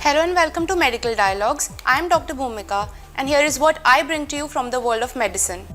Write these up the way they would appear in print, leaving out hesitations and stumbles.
Hello and welcome to Medical Dialogues. I am Dr. Bhumika and here is what I bring to you from the world of medicine.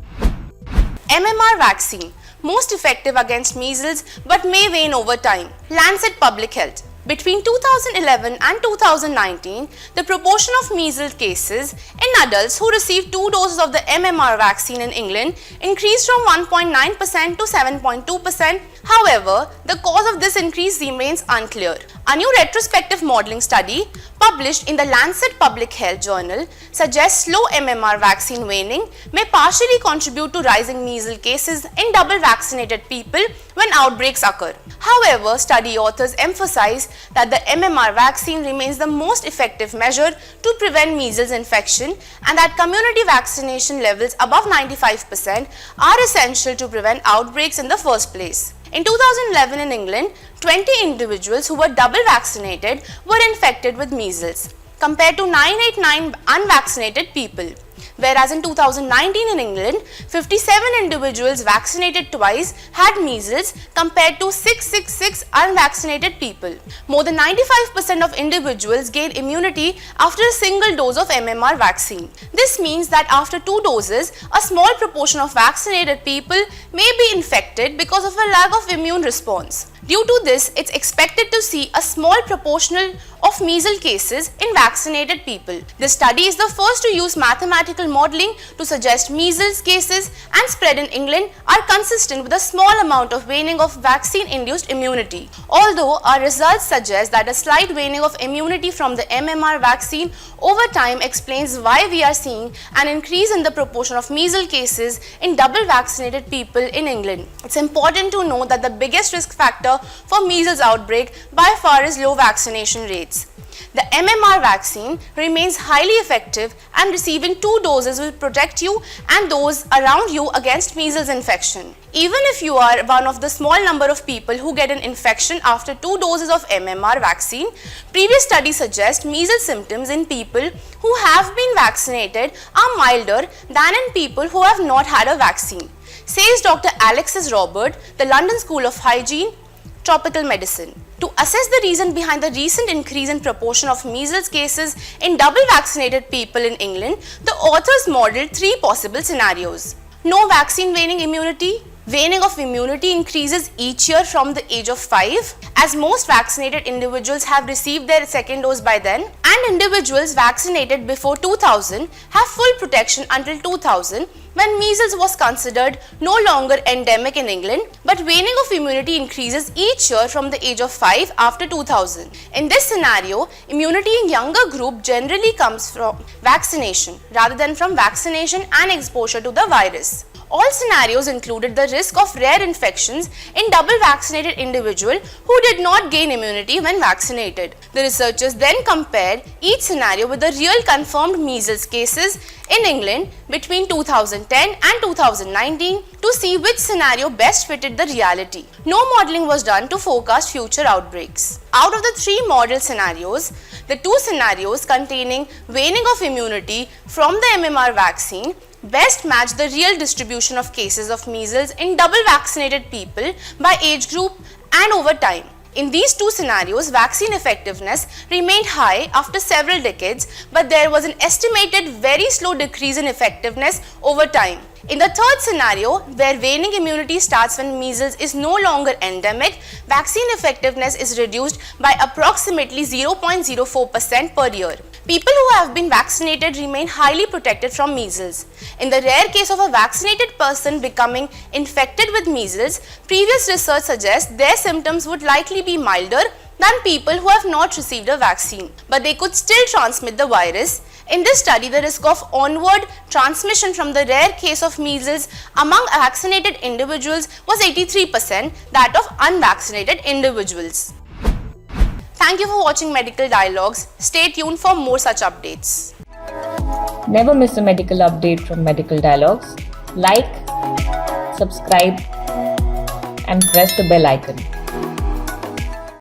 MMR vaccine, most effective against measles but may wane over time. Lancet Public Health. Between 2011 and 2019, the proportion of measles cases in adults who received 2 doses of the MMR vaccine in England increased from 1.9% to 7.2%. However, the cause of this increase remains unclear. A new retrospective modelling study published in the Lancet Public Health journal suggests slow MMR vaccine waning may partially contribute to rising measles cases in double-vaccinated people when outbreaks occur. However, study authors emphasise that the MMR vaccine remains the most effective measure to prevent measles infection and that community vaccination levels above 95% are essential to prevent outbreaks in the first place. In 2011 in England, 20 individuals who were double vaccinated were infected with measles, compared to 989 unvaccinated people. Whereas in 2019 in England, 57 individuals vaccinated twice had measles compared to 666 unvaccinated people. More than 95% of individuals gain immunity after a single dose of MMR vaccine. This means that after 2 doses, a small proportion of vaccinated people may be infected because of a lack of immune response. Due to this, it's expected to see a small proportion of measles cases in vaccinated people. This study is the first to use mathematical modelling to suggest measles cases and spread in England are consistent with a small amount of waning of vaccine-induced immunity. Although our results suggest that a slight waning of immunity from the MMR vaccine over time explains why we are seeing an increase in the proportion of measles cases in double vaccinated people in England. It's important to know that the biggest risk factor for measles outbreak by far is low vaccination rates. The MMR vaccine remains highly effective and receiving 2 doses will protect you and those around you against measles infection. Even if you are one of the small number of people who get an infection after 2 doses of MMR vaccine, previous studies suggest measles symptoms in people who have been vaccinated are milder than in people who have not had a vaccine, says Dr. Alexis Robert, the London School of Hygiene, Tropical Medicine. To assess the reason behind the recent increase in proportion of measles cases in double vaccinated people in England, the authors modelled 3 possible scenarios. No vaccine waning immunity. Waning of immunity increases each year from the age of 5, as most vaccinated individuals have received their second dose by then, and individuals vaccinated before 2000 have full protection until 2000 when measles was considered no longer endemic in England, but waning of immunity increases each year from the age of 5 after 2000. In this scenario, immunity in younger group generally comes from vaccination rather than from vaccination and exposure to the virus. All scenarios included the risk of rare infections in double vaccinated individuals who did not gain immunity when vaccinated. The researchers then compared each scenario with the real confirmed measles cases in England between 2010 and 2019 to see which scenario best fitted the reality. No modelling was done to forecast future outbreaks. Out of the 3 model scenarios, the 2 scenarios containing waning of immunity from the MMR vaccine best match the real distribution of cases of measles in double vaccinated people by age group and over time. In these 2 scenarios, vaccine effectiveness remained high after several decades, but there was an estimated very slow decrease in effectiveness over time. In the third scenario, where waning immunity starts when measles is no longer endemic, vaccine effectiveness is reduced by approximately 0.04% per year. People who have been vaccinated remain highly protected from measles. In the rare case of a vaccinated person becoming infected with measles, previous research suggests their symptoms would likely be milder than people who have not received a vaccine, but they could still transmit the virus. In this study, the risk of onward transmission from the rare case of measles among vaccinated individuals was 83%, that of unvaccinated individuals. Thank you for watching Medical Dialogues. Stay tuned for more such updates. Never miss a medical update from Medical Dialogues. Like, subscribe, and press the bell icon.